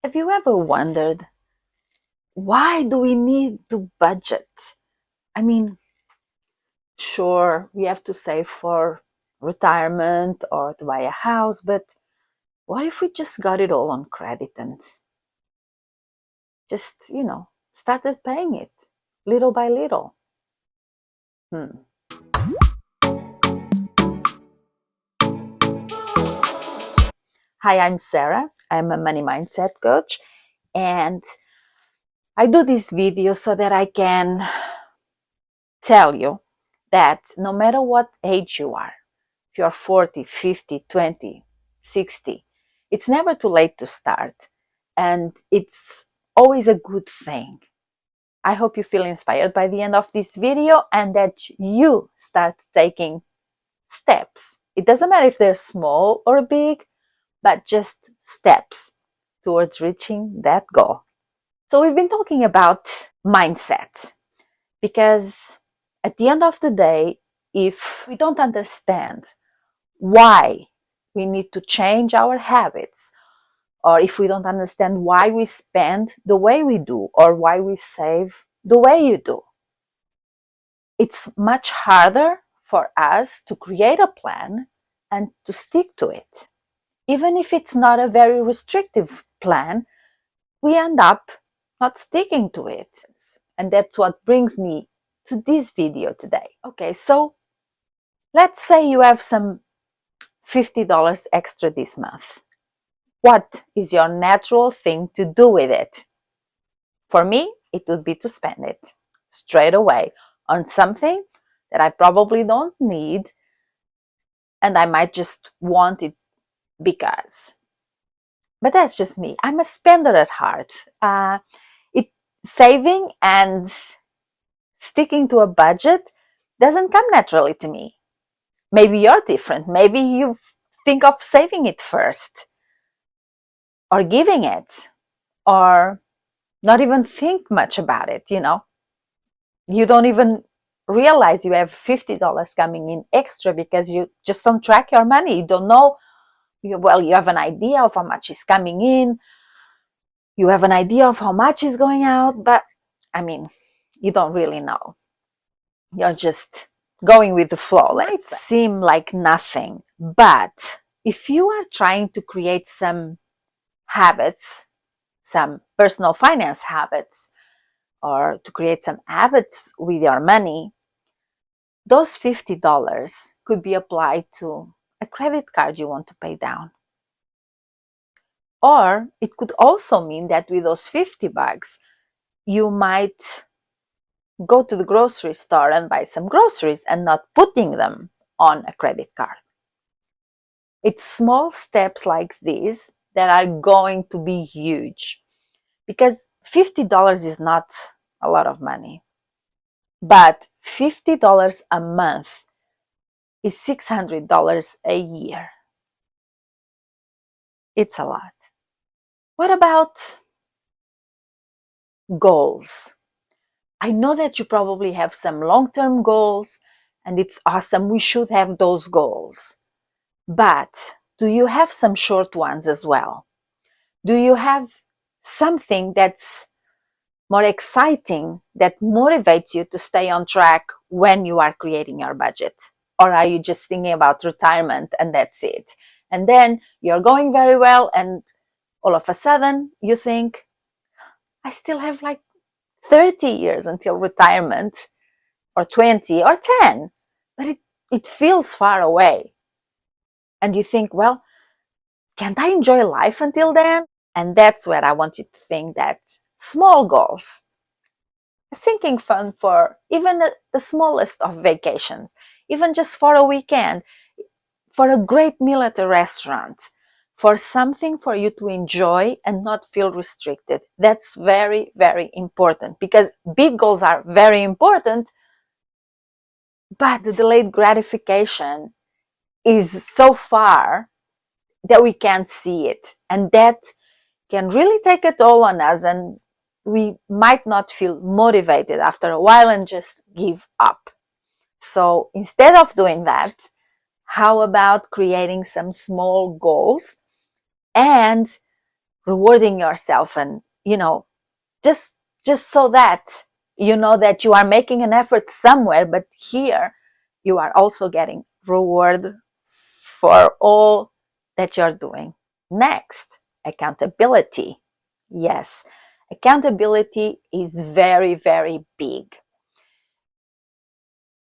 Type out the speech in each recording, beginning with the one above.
Have you ever wondered, why do we need to budget? I mean, sure, we have to save for retirement or to buy a house, but what if we just got it all on credit and just, started paying it little by little? Hmm. Hi, I'm Sara. I'm a money mindset coach, and I do this video so that I can tell you that no matter what age you are, if you're 40, 50, 20, 60, it's never too late to start. And it's always a good thing. I hope you feel inspired by the end of this video and that you start taking steps. It doesn't matter if they're small or big, but just steps towards reaching that goal. So we've been talking about mindset because at the end of the day, if we don't understand why we need to change our habits, or if we don't understand why we spend the way we do or why we save the way you do, it's much harder for us to create a plan and to stick to it. Even if it's not a very restrictive plan, we end up not sticking to it. And that's what brings me to this video today. Okay, so let's say you have some $50 extra this month. What is your natural thing to do with it? For me, it would be to spend it straight away on something that I probably don't need and I might just want it because. But that's just me. I'm a spender at heart. Saving and sticking to a budget doesn't come naturally to me. Maybe you're different. Maybe you think of saving it first, or giving it, or not even think much about it. You don't even realize you have $50 coming in extra because you just don't track your money. You don't know. You have an idea of how much is coming in, you have an idea of how much is going out, but you don't really know. You're just going with the flow. Let it seem like nothing, but if you are trying to create some habits, some personal finance habits, or to create some habits with your money, those $50 could be applied to a credit card you want to pay down. Or it could also mean that with those $50, you might go to the grocery store and buy some groceries and not putting them on a credit card. It's small steps like these that are going to be huge, because $50 is not a lot of money, but $50 a month is $600 a year. It's a lot. What about goals? I know that you probably have some long-term goals, and it's awesome. We should have those goals. But do you have some short ones as well? Do you have something that's more exciting, that motivates you to stay on track when you are creating your budget? Or are you just thinking about retirement and that's it? And then you're going very well, and all of a sudden you think, I still have like 30 years until retirement, or 20 or 10, but it feels far away. And you think, well, can't I enjoy life until then? And that's where I want you to think that small goals, a sinking fund for even the smallest of vacations, even just for a weekend, for a great meal at a restaurant, for something for you to enjoy and not feel restricted. That's very, very important, because big goals are very important, but the delayed gratification is so far that we can't see it. And that can really take a toll on us, and we might not feel motivated after a while and just give up. So instead of doing that, how about creating some small goals and rewarding yourself, and just so that you know that you are making an effort somewhere, but here you are also getting reward for all that you're doing. Next, accountability. Yes, accountability is very, very big.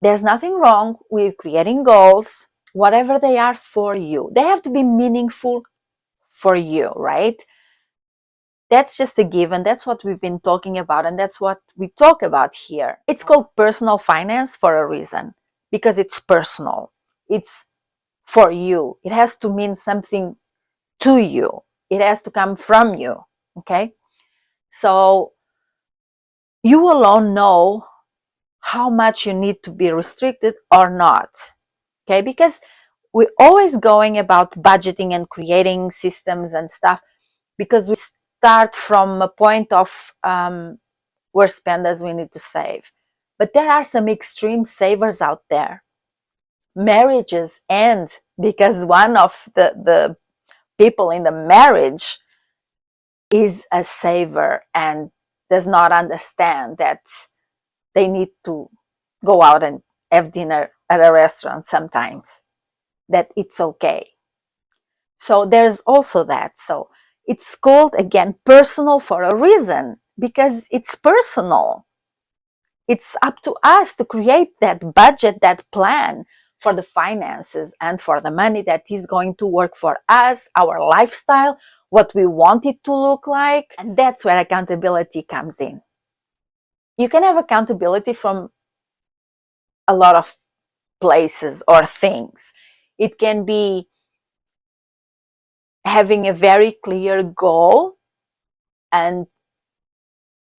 There's nothing wrong with creating goals, whatever they are for you. They have to be meaningful for you, right? That's just a given. That's what we've been talking about, and that's what we talk about here. It's called personal finance for a reason, because it's personal. It's for you. It has to mean something to you. It has to come from you, okay? So you alone know how much you need to be restricted or not, okay? Because we're always going about budgeting and creating systems and stuff, because we start from a point of we're spenders, we need to save. But there are some extreme savers out there. Marriages end because one of the people in the marriage is a saver and does not understand that they need to go out and have dinner at a restaurant sometimes, that it's okay. So there's also that. So it's called, again, personal for a reason, because it's personal. It's up to us to create that budget, that plan for the finances and for the money that is going to work for us, our lifestyle, what we want it to look like. And that's where accountability comes in. You can have accountability from a lot of places or things. It can be having a very clear goal and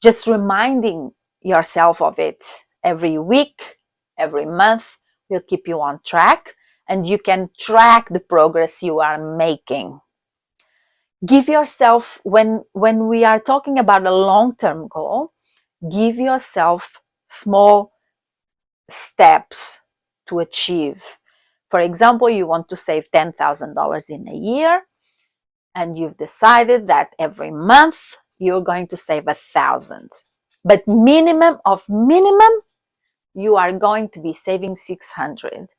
just reminding yourself of it every week, every month will keep you on track, and you can track the progress you are making. Give yourself, when we are talking about a long-term goal, give yourself small steps to achieve. For example, you want to save $10,000 in a year, and you've decided that every month you're going to save 1,000. But minimum of minimum, you are going to be saving 600,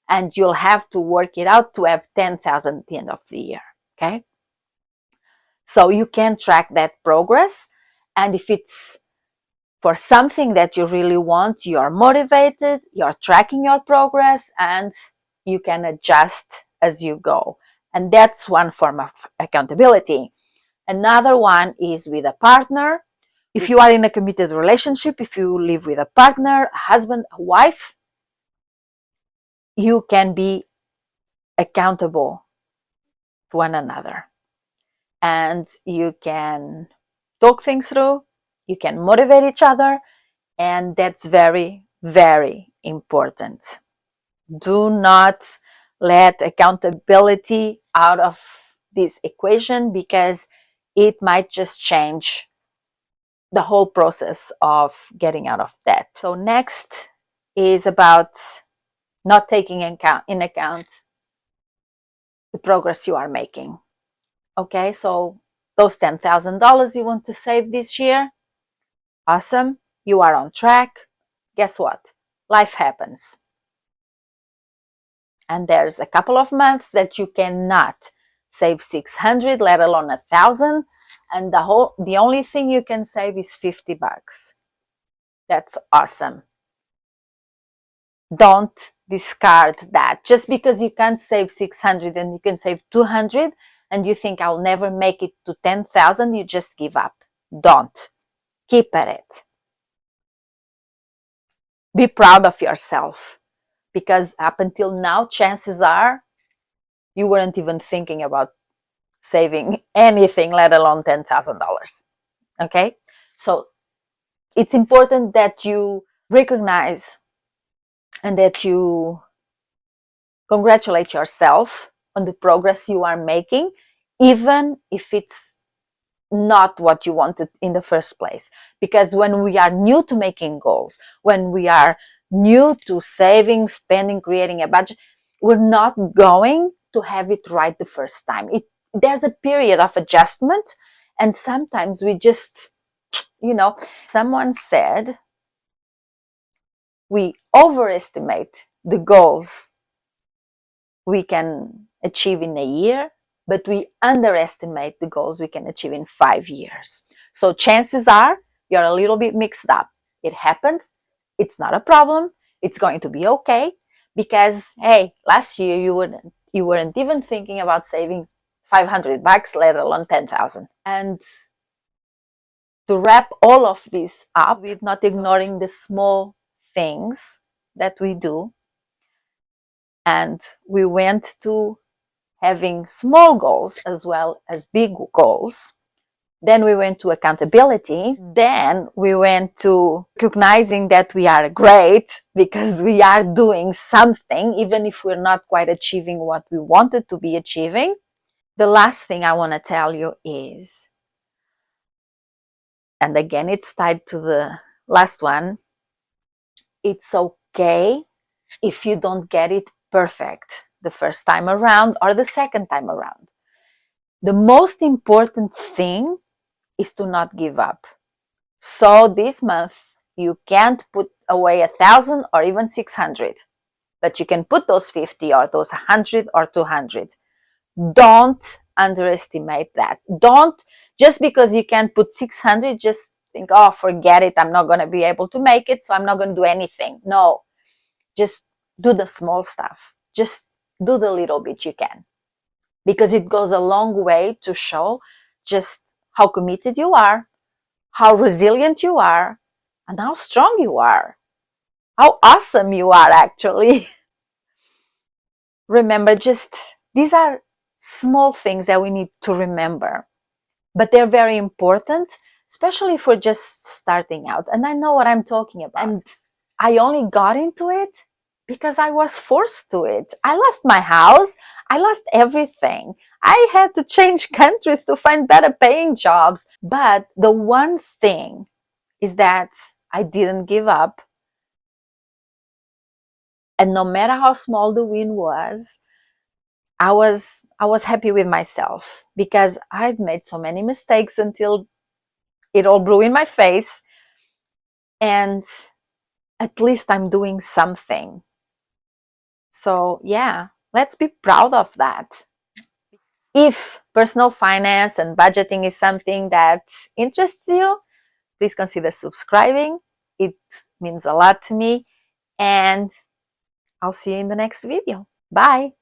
and you'll have to work it out to have 10,000 at the end of the year, okay? So you can track that progress, and if it's for something that you really want, you are motivated, you're tracking your progress, and you can adjust as you go. And that's one form of accountability. Another one is with a partner. If you are in a committed relationship, if you live with a partner, a husband, a wife, you can be accountable to one another. And you can talk things through, you can motivate each other, and that's very, very important. Do not let accountability out of this equation, because it might just change the whole process of getting out of debt. So next is about not taking in account the progress you are making. Okay, so those $10,000 you want to save this year, awesome, you are on track. Guess what? Life happens. And there's a couple of months that you cannot save 600, let alone 1,000, and the only thing you can save is $50. That's awesome. Don't discard that. Just because you can't save 600 and you can save 200 and you think I'll never make it to 10,000, you just give up. Don't. Keep at it. Be proud of yourself, because up until now, chances are you weren't even thinking about saving anything, let alone $10,000. Okay? So it's important that you recognize and that you congratulate yourself on the progress you are making, even if it's not what you wanted in the first place. Because when we are new to making goals, when we are new to saving, spending, creating a budget, we're not going to have it right the first time. there's a period of adjustment, and sometimes we just, someone said we overestimate the goals we can achieve in a year, but we underestimate the goals we can achieve in 5 years. So chances are you're a little bit mixed up. It happens. It's not a problem. It's going to be okay, because hey, last year you weren't even thinking about saving $500, let alone 10,000. And to wrap all of this up with not ignoring the small things that we do, and we went to having small goals as well as big goals. Then we went to accountability. Then we went to recognizing that we are great because we are doing something, even if we're not quite achieving what we wanted to be achieving. The last thing I want to tell you is, and again, it's tied to the last one, it's okay if you don't get it perfect the first time around or the second time around. The most important thing is to not give up. So this month, you can't put away 1,000 or even 600, but you can put those 50 or those 100 or 200. Don't underestimate that. Don't, just because you can't put 600, just think, oh, forget it. I'm not going to be able to make it, so I'm not going to do anything. No, just do the small stuff. Just do the little bit you can, because it goes a long way to show just how committed you are, how resilient you are, and how strong you are, how awesome you are, actually. Remember, just these are small things that we need to remember, but they're very important, especially for just starting out. And I know what I'm talking about. And I only got into it because I was forced to it. I lost my house. I lost everything. I had to change countries to find better paying jobs. But the one thing is that I didn't give up. And no matter how small the win was, I was happy with myself, because I'd made so many mistakes until it all blew in my face. And at least I'm doing something. So yeah, let's be proud of that. If personal finance and budgeting is something that interests you, please consider subscribing. It means a lot to me. And I'll see you in the next video. Bye.